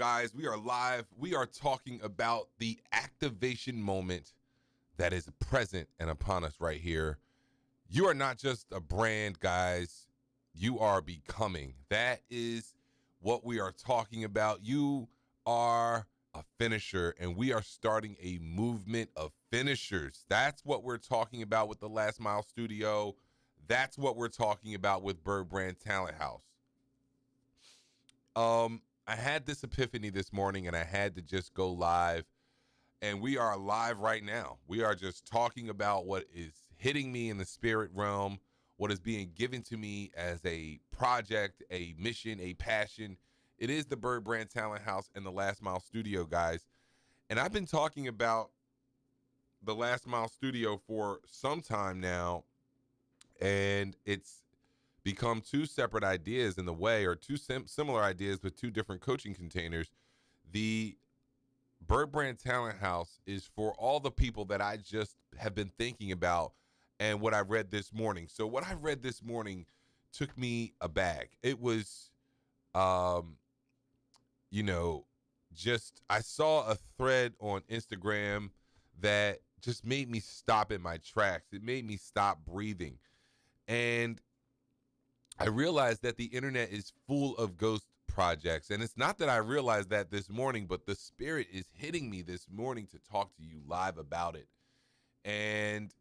guys, we are live. We are talking about the activation moment that is present and upon us right here. You are not just a brand, guys. You are becoming. That is what we are talking about. You are a finisher, and we are starting a movement of finishers. That's what we're talking about with the Last Mile Studio. That's what we're talking about with BirdBrand Talent House. I had this epiphany this morning, and I had to just go live. And we are live right now. We are just talking about what is hitting me in the spirit realm, what is being given to me as a project, a mission, a passion. It is the BirdBrand Talent House and the Last Mile Studio, guys. And I've been talking about the Last Mile Studio for some time now, and it's become two separate ideas in the way, or two similar ideas with two different coaching containers. The BirdBrand Talent House is for all the people that I just have been thinking about and what I read this morning. So what I read this morning took me aback. It was, just I saw a thread on Instagram that just made me stop in my tracks. It made me stop breathing. And I realized that the internet is full of ghost projects. And it's not that I realized that this morning, but the spirit is hitting me this morning to talk to you live about it. And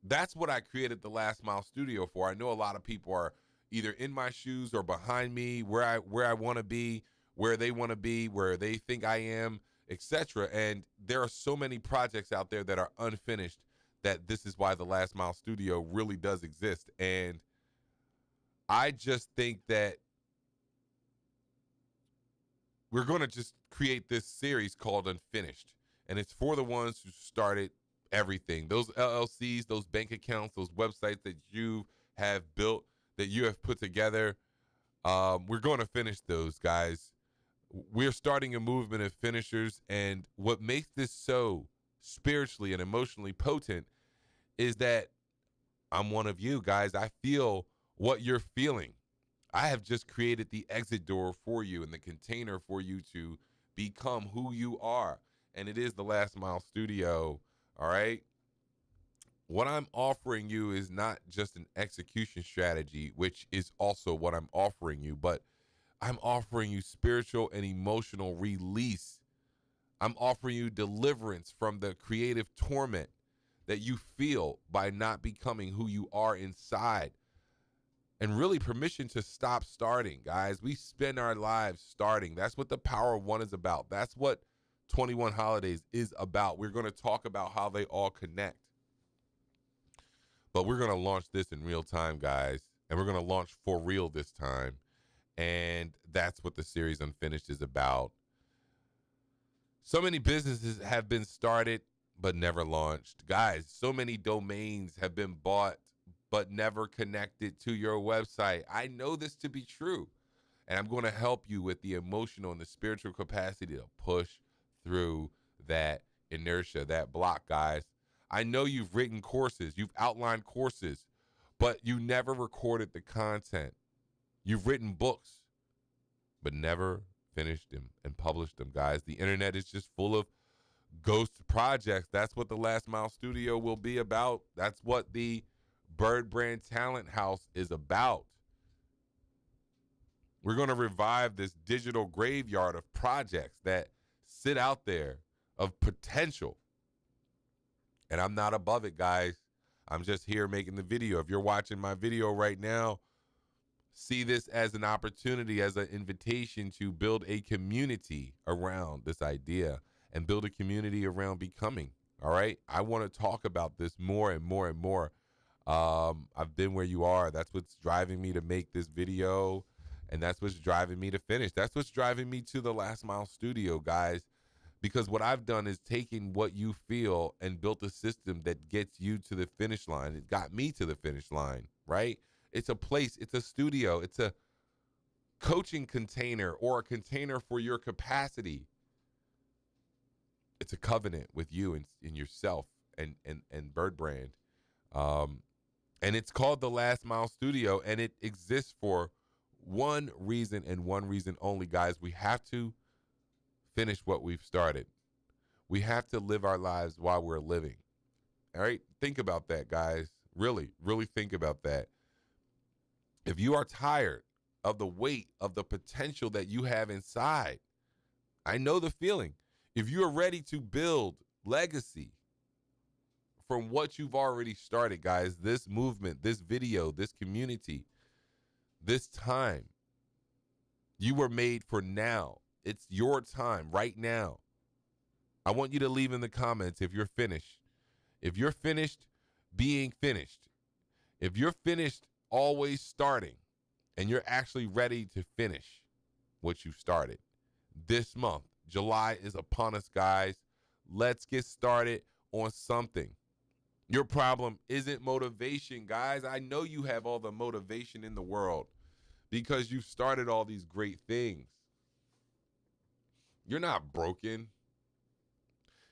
that's what I created the Last Mile Studio for. I know a lot of people are either in my shoes or behind me, where I want to be, where they want to be, where they think I am, etc. And there are so many projects out there that are unfinished that this is why the Last Mile Studio really does exist. And I just think that we're going to just create this series called Unfinished. And it's for the ones who started everything. Those LLCs, those bank accounts, those websites that you have built, that you have put together. We're going to finish those, guys. We're starting a movement of finishers. And what makes this so spiritually and emotionally potent is that I'm one of you, guys. I feel what you're feeling. I have just created the exit door for you and the container for you to become who you are. And it is the Last Mile Studio. All right. What I'm offering you is not just an execution strategy, which is also what I'm offering you, but I'm offering you spiritual and emotional release. I'm offering you deliverance from the creative torment that you feel by not becoming who you are inside. And really permission to stop starting, guys. We spend our lives starting. That's what the Power of One is about. That's what 21 Holidays is about. We're going to talk about how they all connect. But we're going to launch this in real time, guys. And we're going to launch for real this time. And that's what the series Unfinished is about. So many businesses have been started but never launched. Guys, so many domains have been bought but never connected to your website. I know this to be true. And I'm going to help you with the emotional and the spiritual capacity to push through that inertia, that block, guys. I know you've written courses, you've outlined courses, but you never recorded the content. You've written books, but never finished them and published them, guys. The internet is just full of ghost projects. That's what the Last Mile Studio will be about. That's what the BirdBrand Talent House is about. We're going to revive this digital graveyard of projects that sit out there of potential. And I'm not above it, guys. I'm just here making the video. If you're watching my video right now, see this as an opportunity, as an invitation to build a community around this idea and build a community around becoming. All right. I want to talk about this more and more and more. I've been where you are. That's what's driving me to make this video. And that's what's driving me to finish. That's what's driving me to the Last Mile Studio, guys. Because what I've done is taken what you feel and built a system that gets you to the finish line. It got me to the finish line, right? It's a place, it's a studio, it's a coaching container or a container for your capacity. It's a covenant with you and yourself and BirdBrand. And it's called the Last Mile Studio, and it exists for one reason and one reason only, guys. We have to finish what we've started. We have to live our lives while we're living. All right? Think about that, guys. Really, really think about that. If you are tired of the weight of the potential that you have inside, I know the feeling. If you are ready to build legacy from what you've already started, guys, this movement, this video, this community, this time, you were made for now. It's your time right now. I want you to leave in the comments if you're finished. If you're finished being finished, if you're finished always starting, and you're actually ready to finish what you started. This month, July is upon us, guys. Let's get started on something. Your problem isn't motivation, guys. I know you have all the motivation in the world because you've started all these great things. You're not broken.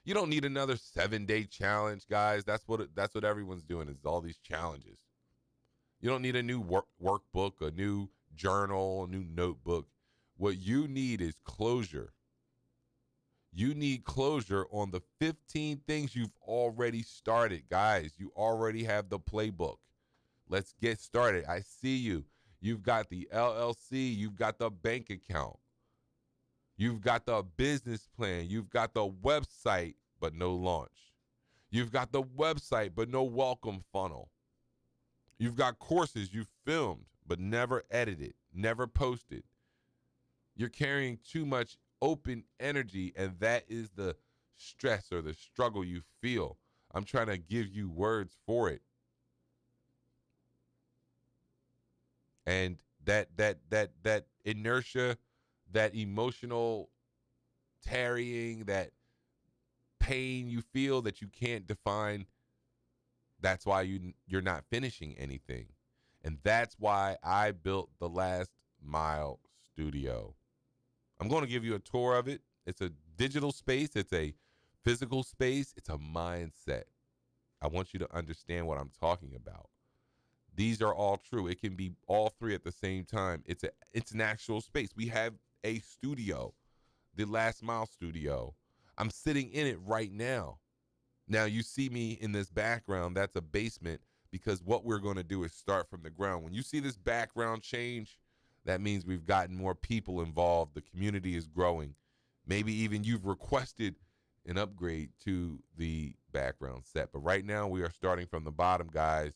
You don't need another 7-day challenge, guys. That's what everyone's doing, is all these challenges. You don't need a new workbook, a new journal, a new notebook. What you need is closure. You need closure on the 15 things you've already started, guys. You already have the playbook. Let's get started. I see you. You've got the LLC. You've got the bank account. You've got the business plan. You've got the website, but no launch. You've got the website, but no welcome funnel. You've got courses you've filmed, but never edited, never posted. You're carrying too much open energy, and that is the stress or the struggle you feel. I'm trying to give you words for it. And that inertia, that emotional tarrying, that pain you feel that you can't define, that's why you're not finishing anything. And that's why I built the Last Mile Studio. I'm going to give you a tour of it. It's a digital space. It's a physical space. It's a mindset. I want you to understand what I'm talking about. These are all true. It can be all three at the same time. It's an actual space. We have a studio, the Last Mile Studio. I'm sitting in it right now. Now, you see me in this background, that's a basement, because what we're going to do is start from the ground. When you see this background change, that means we've gotten more people involved. The community is growing. Maybe even you've requested an upgrade to the background set. But right now, we are starting from the bottom, guys.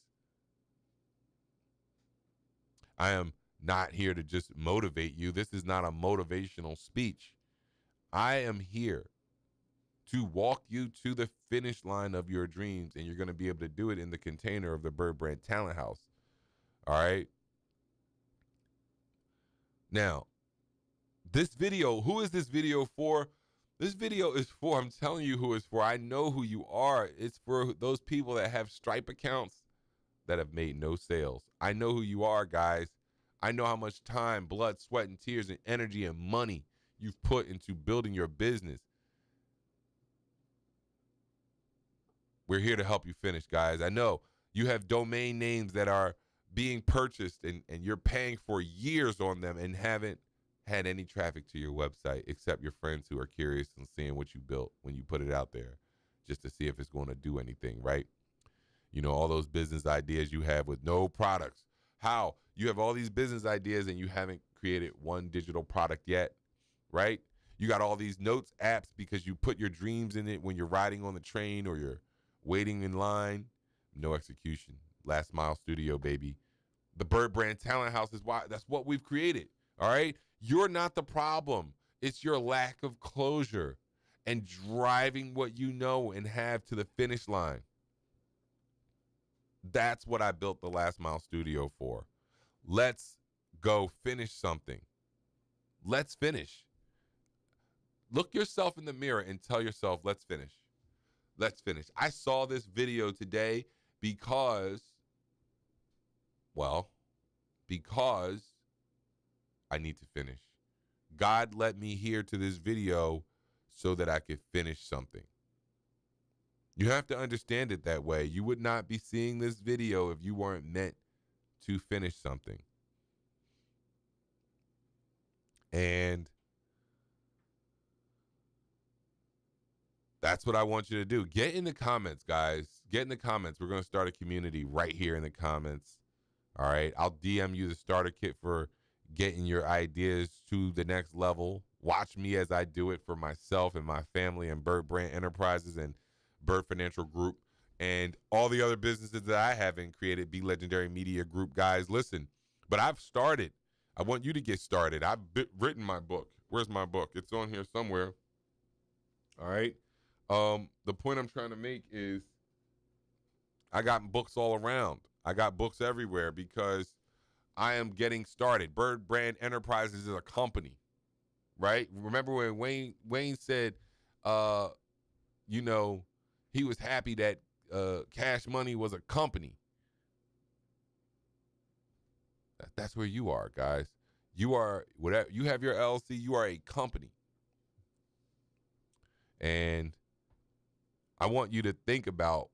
I am not here to just motivate you. This is not a motivational speech. I am here to walk you to the finish line of your dreams, and you're going to be able to do it in the container of the BirdBrand Talent House. All right? Now, this video, who is this video for? This video is for, I'm telling you who it's for. I know who you are. It's for those people that have Stripe accounts that have made no sales. I know who you are, guys. I know how much time, blood, sweat, and tears, and energy and money you've put into building your business. We're here to help you finish, guys. I know you have domain names that are being purchased and you're paying for years on them and haven't had any traffic to your website except your friends who are curious and seeing what you built when you put it out there just to see if it's going to do anything, right? You know, all those business ideas you have with no products. How? You have all these business ideas and you haven't created one digital product yet, right? You got all these notes apps because you put your dreams in it when you're riding on the train or you're waiting in line. No execution. Last Mile Studio, baby. The BirdBrand Talent House is why. That's what we've created. All right. You're not the problem. It's your lack of closure and driving what you know and have to the finish line. That's what I built the Last Mile Studio for. Let's go finish something. Let's finish. Look yourself in the mirror and tell yourself, let's finish. Let's finish. I saw this video today because I need to finish. God led me here to this video so that I could finish something. You have to understand it that way. You would not be seeing this video if you weren't meant to finish something. And That's what I want you to do. Get in the comments, guys. Get in the comments. We're going to start a community right here in the comments. All right. I'll DM you the starter kit for getting your ideas to the next level. Watch me as I do it for myself and my family and Bird Brand Enterprises and Bird Financial Group and all the other businesses that I haven't created. Be Legendary Media Group, guys. Listen, but I've started. I want you to get started. I've written my book. Where's my book? It's on here somewhere. All right. The point I'm trying to make is I got books all around. I got books everywhere because I am getting started. Bird Brand Enterprises is a company, right? Remember when Wayne said, you know, he was happy that Cash Money was a company. That's where you are, guys. You are whatever you have your LLC. You are a company, and I want you to think about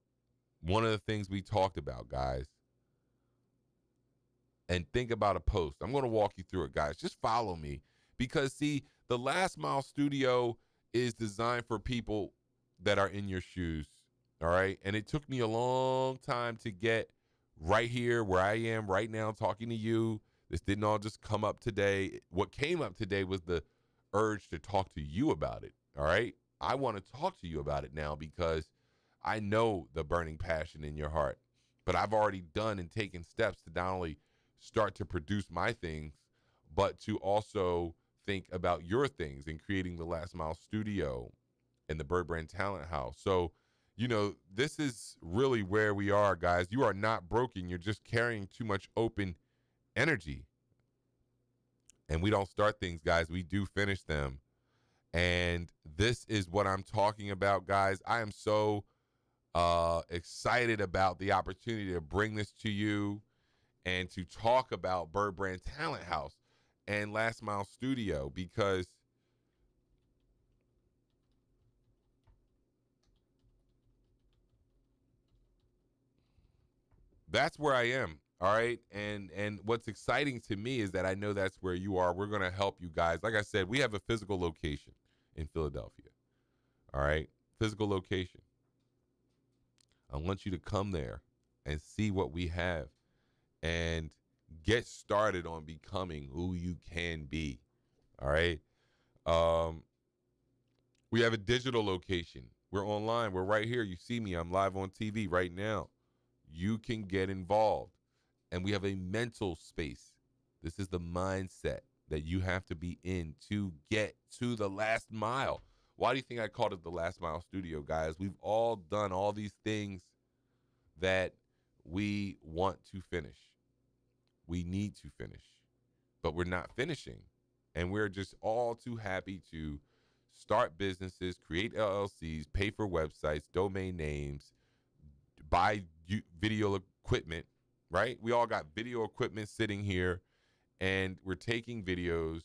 one of the things we talked about, guys, and think about a post. I'm going to walk you through it, guys. Just follow me because, see, the Last Mile Studio is designed for people that are in your shoes, all right? And it took me a long time to get right here where I am right now talking to you. This didn't all just come up today. What came up today was the urge to talk to you about it, all right? I want to talk to you about it now because I know the burning passion in your heart, but I've already done and taken steps to not only start to produce my things, but to also think about your things and creating the Last Mile Studio and the Bird Brand Talent House. So, you know, this is really where we are, guys. You are not broken. You're just carrying too much open energy. And we don't start things, guys. We do finish them. And this is what I'm talking about, guys. I am so excited about the opportunity to bring this to you and to talk about Bird Brand Talent House and Last Mile Studio, because that's where I am. All right. And what's exciting to me is that I know that's where you are. We're going to help you guys. Like I said, we have a physical location in Philadelphia. All right. Physical location. I want you to come there and see what we have and get started on becoming who you can be. All right. We have a digital location. We're online. We're right here. You see me. I'm live on TV right now. You can get involved. And we have a mental space. This is the mindset that you have to be in to get to the last mile. Why do you think I called it the Last Mile Studio, guys? We've all done all these things that we want to finish. We need to finish, but we're not finishing. And we're just all too happy to start businesses, create LLCs, pay for websites, domain names, buy video equipment, right? We all got video equipment sitting here, and we're taking videos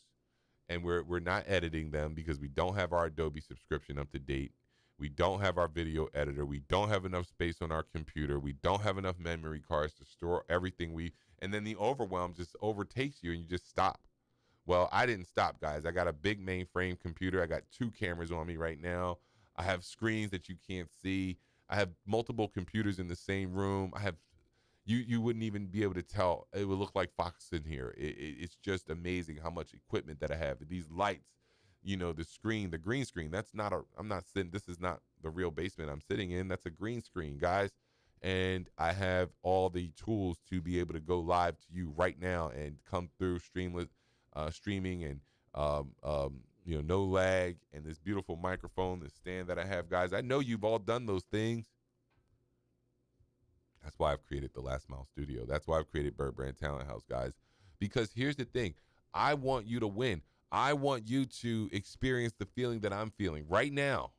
and we're not editing them because we don't have our Adobe subscription up to date. We don't have our video editor. We don't have enough space on our computer. We don't have enough memory cards to store everything and then the overwhelm just overtakes you and you just stop. Well, I didn't stop, guys. I got a big mainframe computer. I got 2 cameras on me right now. I have screens that you can't see. I have multiple computers in the same room. I have you wouldn't even be able to tell. It would look like Fox in here. It's just amazing how much equipment that I have. These lights, you know, the screen, the green screen. I'm not sitting. This is not the real basement I'm sitting in. That's a green screen, guys. And I have all the tools to be able to go live to you right now and come through streaming and you know, no lag, and this beautiful microphone, this stand that I have, guys. I know you've all done those things. That's why I've created the Last Mile Studio. That's why I've created Bird Brand Talent House, guys. Because here's the thing. I want you to win. I want you to experience the feeling that I'm feeling right now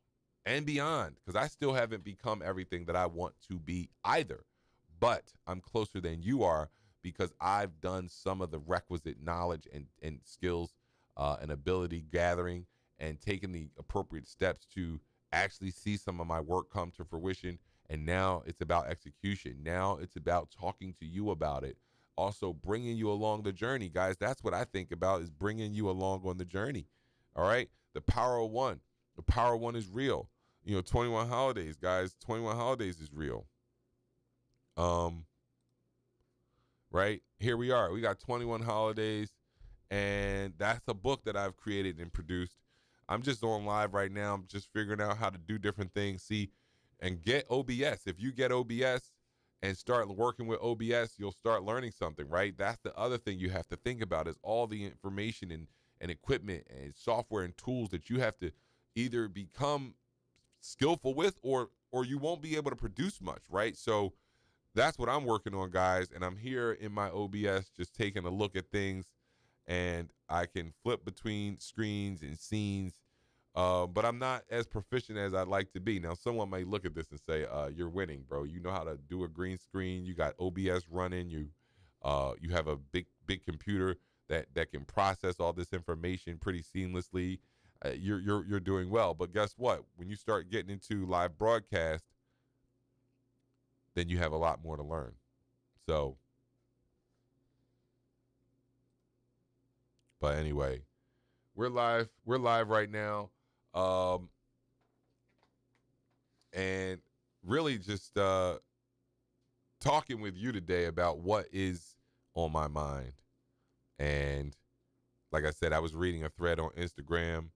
and beyond, because I still haven't become everything that I want to be either. But I'm closer than you are because I've done some of the requisite knowledge and skills and ability gathering and taken the appropriate steps to actually see some of my work come to fruition. And now it's about execution. Now it's about talking to you about it. Also bringing you along the journey, guys. That's what I think about, is bringing you along on the journey. All right. The power of one. The power of one is real. 21 holidays, guys. 21 holidays is real. Right? Here we are. We got 21 holidays, and that's a book that I've created and produced. I'm just on live right now. I'm just figuring out how to do different things. See, and get OBS. If you get OBS and start working with OBS, you'll start learning something, right? That's the other thing you have to think about is all the information and equipment and software and tools that you have to either become skillful with or you won't be able to produce much, right? So that's what I'm working on, guys. And I'm here in my OBS just taking a look at things, and I can flip between screens and scenes. But I'm not as proficient as I'd like to be. Now, someone may look at this and say, "You're winning, bro. You know how to do a green screen. You got OBS running. You have a big computer that can process all this information pretty seamlessly. You're doing well." But guess what? When you start getting into live broadcast, then you have a lot more to learn. So, but anyway, we're live. We're live right now. And really just talking with you today about what is on my mind. And like I said, I was reading a thread on Instagram,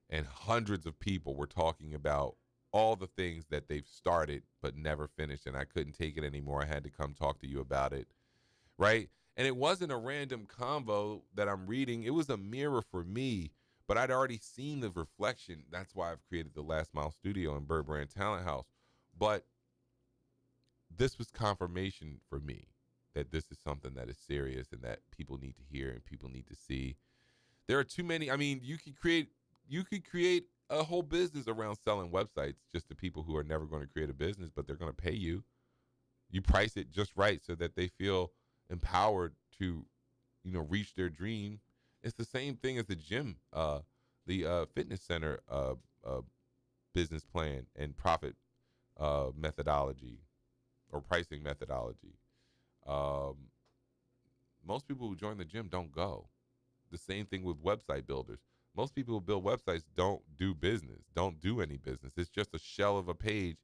and hundreds of people were talking about all the things that they've started but never finished, and I couldn't take it anymore. I had to come talk to you about it, right? And it wasn't a random convo that I'm reading. It was a mirror for me, but I'd already seen the reflection. That's why I've created the Last Mile Studio and BirdBrand Talent House. But this was confirmation for me that this is something that is serious and that people need to hear and people need to see. There are too many. I mean, you could create a whole business around selling websites just to people who are never going to create a business, but they're going to pay you. You price it just right so that they feel empowered to, reach their dream. It's the same thing as the gym, the fitness center business plan and profit methodology or pricing methodology. Most people who join the gym don't go. The same thing with website builders. Most people who build websites don't do business, don't do any business. It's just a shell of a page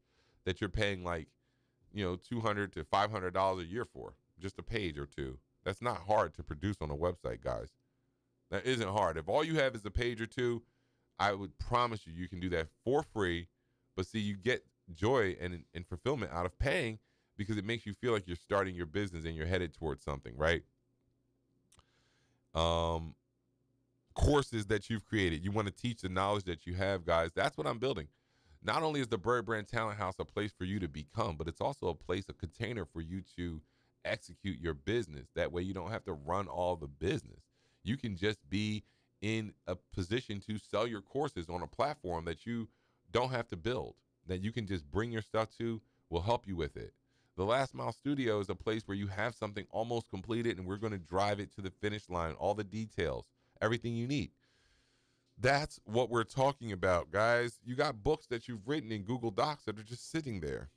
that you're paying like, $200 to $500 a year for, just a page or two. That's not hard to produce on a website, guys. That isn't hard. If all you have is a page or two, I would promise you can do that for free. But see, you get joy and fulfillment out of paying because it makes you feel like you're starting your business and you're headed towards something, right? Courses that you've created. You want to teach the knowledge that you have, guys. That's what I'm building. Not only is the BirdBrand Talent House a place for you to become, but it's also a place, a container for you to execute your business. That way you don't have to run all the business. You can just be in a position to sell your courses on a platform that you don't have to build, that you can just bring your stuff to, will help you with it. The Last Mile Studio is a place where you have something almost completed and we're going to drive it to the finish line, all the details, everything you need. That's what we're talking about, guys. You got books that you've written in Google Docs that are just sitting there.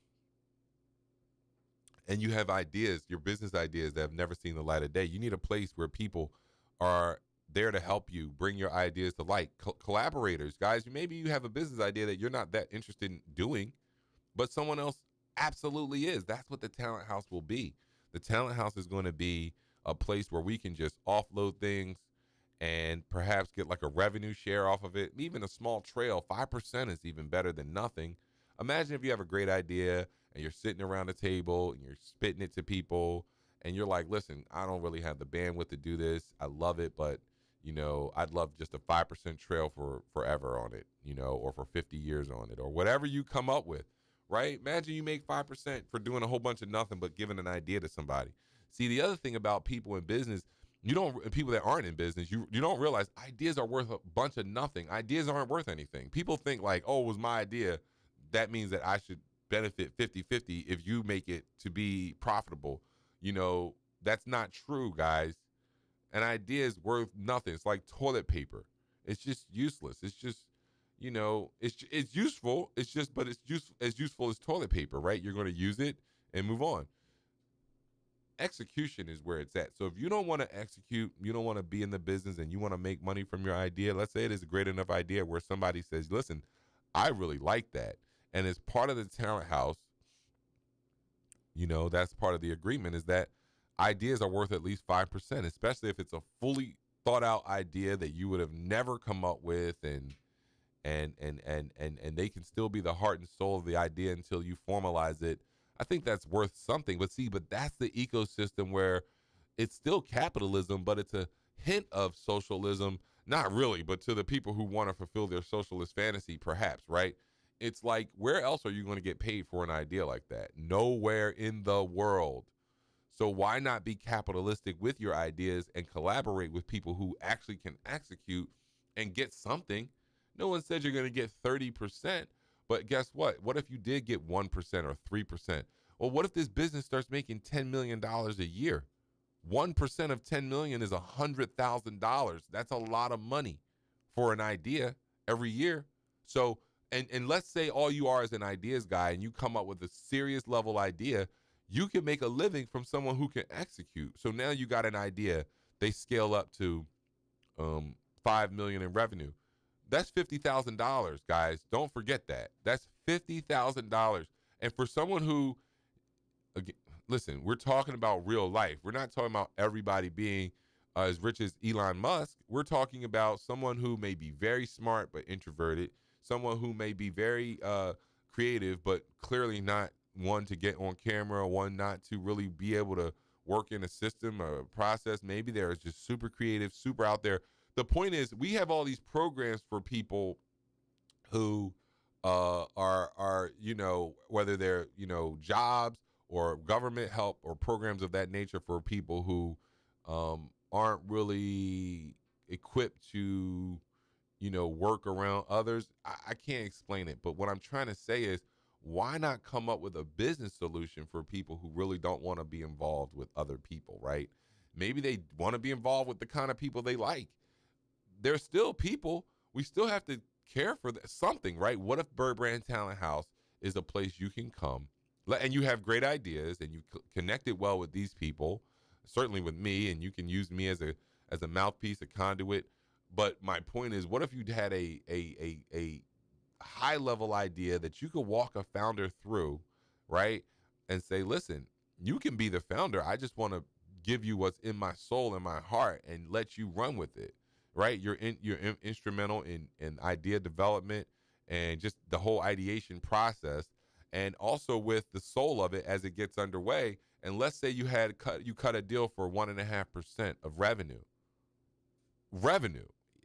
And you have ideas, your business ideas that have never seen the light of day. You need a place where people are there to help you bring your ideas to light. Collaborators, guys, maybe you have a business idea that you're not that interested in doing, but someone else absolutely is. That's what the Talent House will be. The Talent House is going to be a place where we can just offload things and perhaps get like a revenue share off of it, even a small trail. 5% is even better than nothing. Imagine if you have a great idea and you're sitting around the table and you're spitting it to people and you're like, listen, I don't really have the bandwidth to do this. I love it, but I'd love just a 5% trail for forever on it, or for 50 years on it, or whatever you come up with, right? Imagine you make 5% for doing a whole bunch of nothing but giving an idea to somebody. See, the other thing about people in business, people that aren't in business, you don't realize ideas are worth a bunch of nothing. Ideas aren't worth anything. People think like, oh, it was my idea. That means that I should benefit 50-50 if you make it to be profitable. That's not true, guys. An idea is worth nothing. It's like toilet paper. It's just useless. It's just, it's useful. But it's just as useful as toilet paper, right? You're going to use it and move on. Execution is where it's at. So if you don't want to execute, you don't want to be in the business and you want to make money from your idea, let's say it is a great enough idea where somebody says, listen, I really like that. And as part of the talent house, that's part of the agreement, is that ideas are worth at least 5%, especially if it's a fully thought out idea that you would have never come up with, and they can still be the heart and soul of the idea until you formalize it. I think that's worth something. But that's the ecosystem where it's still capitalism, but it's a hint of socialism. Not really, but to the people who want to fulfill their socialist fantasy, perhaps, right? It's like, where else are you going to get paid for an idea like that? Nowhere in the world. So why not be capitalistic with your ideas and collaborate with people who actually can execute and get something? No one said you're going to get 30%, but guess what? What if you did get 1% or 3%? Well, what if this business starts making $10 million a year? 1% of 10 million is $100,000. That's a lot of money for an idea every year. So, and let's say all you are is an ideas guy and you come up with a serious level idea, you can make a living from someone who can execute. So now you got an idea, they scale up to 5 million in revenue. That's $50,000, guys. Don't forget that. That's $50,000. And for someone who, again, listen, we're talking about real life. We're not talking about everybody being as rich as Elon Musk. We're talking about someone who may be very smart but introverted, someone who may be very creative but clearly not one to get on camera, one not to really be able to work in a system or a process. Maybe they're just super creative, super out there. The point is, we have all these programs for people who are whether they're jobs or government help or programs of that nature for people who aren't really equipped to work around others. I can't explain it, but what I'm trying to say is, why not come up with a business solution for people who really don't want to be involved with other people, right? Maybe they want to be involved with the kind of people they like. They're still people. We still have to care for something, right? What if BirdBrand Talent House is a place you can come and you have great ideas and you connected well with these people, certainly with me, and you can use me as a mouthpiece, a conduit. But my point is, what if you had a high level idea that you could walk a founder through, right? And say, listen, you can be the founder. I just want to give you what's in my soul and my heart and let you run with it, right? You're instrumental in idea development and just the whole ideation process, and also with the soul of it as it gets underway. And let's say you cut a deal for 1.5% of revenue,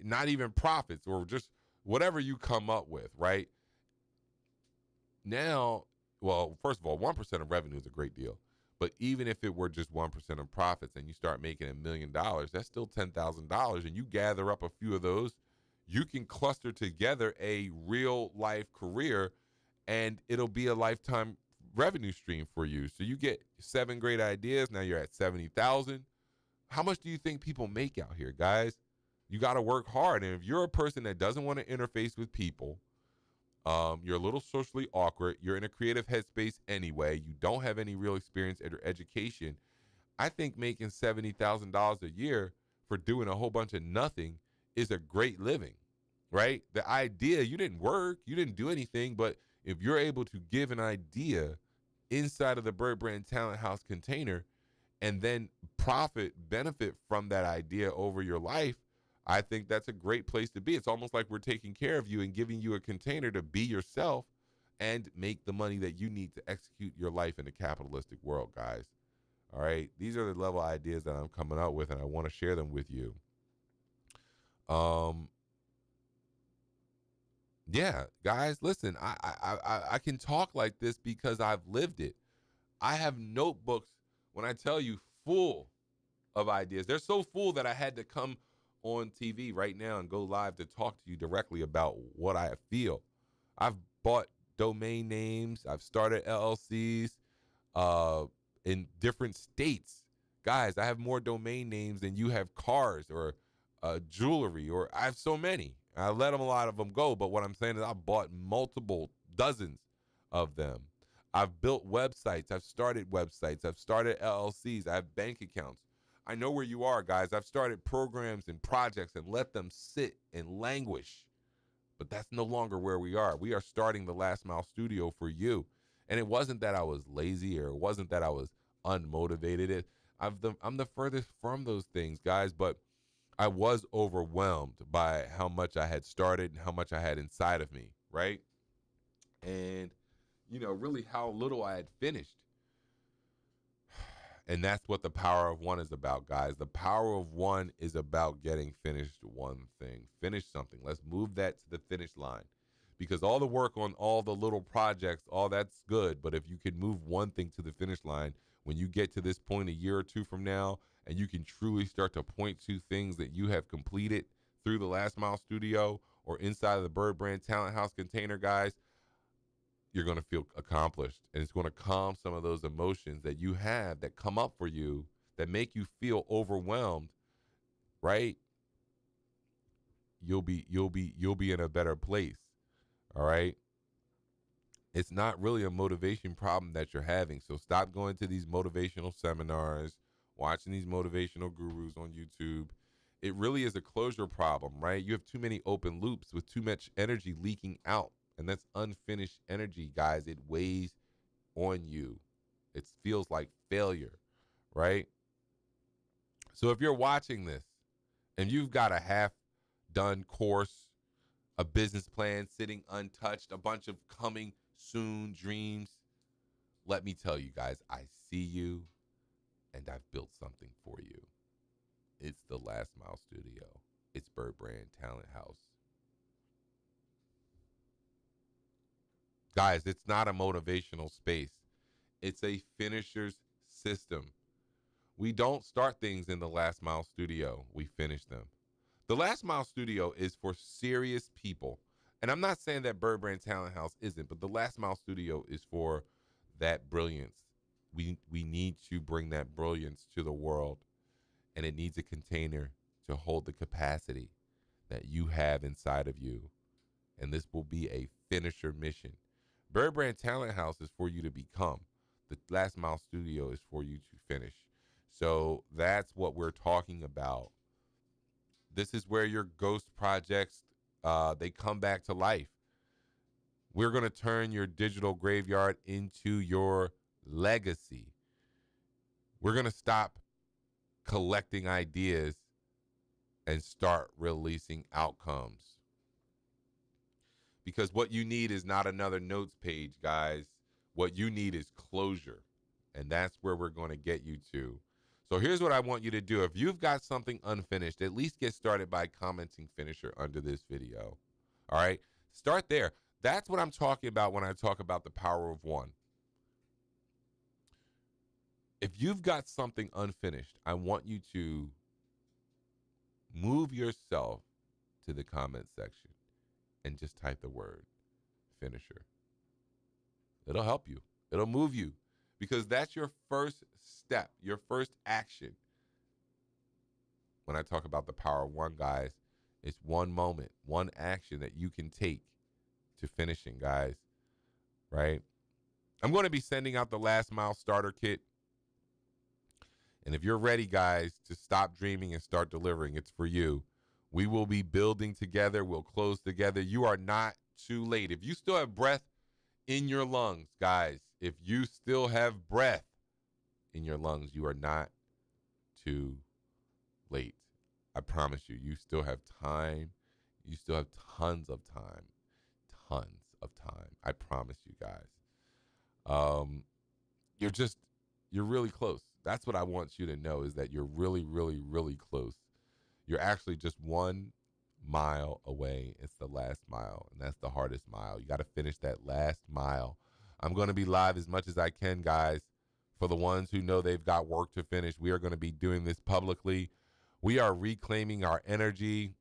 not even profits, or just whatever you come up with, right? Now, well, first of all, 1% of revenue is a great deal. But even if it were just 1% of profits and you start making $1 million, that's still $10,000. And you gather up a few of those, you can cluster together a real life career, and it'll be a lifetime revenue stream for you. So you get 7 great ideas. Now you're at 70,000. How much do you think people make out here, guys? You got to work hard. And if you're a person that doesn't want to interface with people, you're a little socially awkward, you're in a creative headspace anyway, you don't have any real experience or education, I think making $70,000 a year for doing a whole bunch of nothing is a great living, right? The idea, you didn't work, you didn't do anything, but if you're able to give an idea inside of the BirdBrand Talent House container and then benefit from that idea over your life, I think that's a great place to be. It's almost like we're taking care of you and giving you a container to be yourself and make the money that you need to execute your life in a capitalistic world, guys. All right. These are the level ideas that I'm coming out with, and I want to share them with you. Yeah, guys, listen, I can talk like this because I've lived it. I have notebooks, when I tell you, full of ideas. They're so full that I had to come on TV right now and go live to talk to you directly about what I feel. I've bought domain names. I've started LLCs in different states. Guys, I have more domain names than you have cars or jewelry, or I have so many. I let a lot of them go, but what I'm saying is I bought multiple dozens of them. I've built websites. I've started websites. I've started LLCs. I have bank accounts. I know where you are, guys. I've started programs and projects and let them sit and languish. But that's no longer where we are. We are starting the Last Mile Studio for you. And it wasn't that I was lazy, or it wasn't that I was unmotivated. I'm the furthest from those things, guys, but I was overwhelmed by how much I had started and how much I had inside of me, right? And, really how little I had finished. And that's what the power of one is about, guys. The power of one is about getting finished one thing. Finish something. Let's move that to the finish line. Because all the work on all the little projects, all that's good. But if you can move one thing to the finish line, when you get to this point a year or two from now, and you can truly start to point to things that you have completed through the Last Mile Studio or inside of the Bird Brand Talent House container, guys, you're going to feel accomplished, and it's going to calm some of those emotions that you have that come up for you that make you feel overwhelmed, right? You'll be in a better place. All right? It's not really a motivation problem that you're having. So stop going to these motivational seminars, watching these motivational gurus on YouTube. It really is a closure problem, right? You have too many open loops with too much energy leaking out. And that's unfinished energy, guys. It weighs on you. It feels like failure, right? So if you're watching this and you've got a half-done course, a business plan sitting untouched, a bunch of coming soon dreams, let me tell you guys, I see you and I've built something for you. It's the Last Mile Studio. It's Bird Brand Talent House. Guys, it's not a motivational space. It's a finisher's system. We don't start things in the Last Mile Studio. We finish them. The Last Mile Studio is for serious people. And I'm not saying that Bird Brand Talent House isn't, but the Last Mile Studio is for that brilliance. We need to bring that brilliance to the world. And it needs a container to hold the capacity that you have inside of you. And this will be a finisher mission. Bird Brand Talent House is for you to become. The Last Mile Studio is for you to finish. So that's what we're talking about. This is where your ghost projects, they come back to life. We're going to turn your digital graveyard into your legacy. We're going to stop collecting ideas and start releasing outcomes. Because what you need is not another notes page, guys. What you need is closure. And that's where we're going to get you to. So here's what I want you to do. If you've got something unfinished, at least get started by commenting finisher under this video. All right? Start there. That's what I'm talking about when I talk about the power of one. If you've got something unfinished, I want you to move yourself to the comment section and just type the word finisher. It'll help you. It'll move you because that's your first step, your first action. When I talk about the power of one, guys, it's one moment, one action that you can take to finishing, guys, right? I'm going to be sending out the Last Mile Starter Kit. And if you're ready, guys, to stop dreaming and start delivering, it's for you. We will be building together. We'll close together. You are not too late. If you still have breath in your lungs, guys, if you still have breath in your lungs, you are not too late. I promise you, you still have time. You still have tons of time. Tons of time. I promise you guys. You're really close. That's what I want you to know is that you're really, really, really close. You're actually just 1 mile away. It's the last mile, and that's the hardest mile. You got to finish that last mile. I'm going to be live as much as I can, guys. For the ones who know they've got work to finish, we are going to be doing this publicly. We are reclaiming our energy.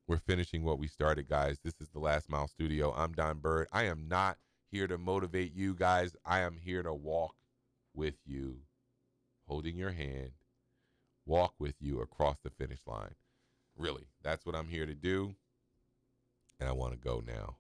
We're finishing what we started, guys. This is the Last Mile Studio. I'm Don Bird. I am not here to motivate you, guys. I am here to walk with you, holding your hand, walk with you across the finish line. Really, that's what I'm here to do, and I want to go now.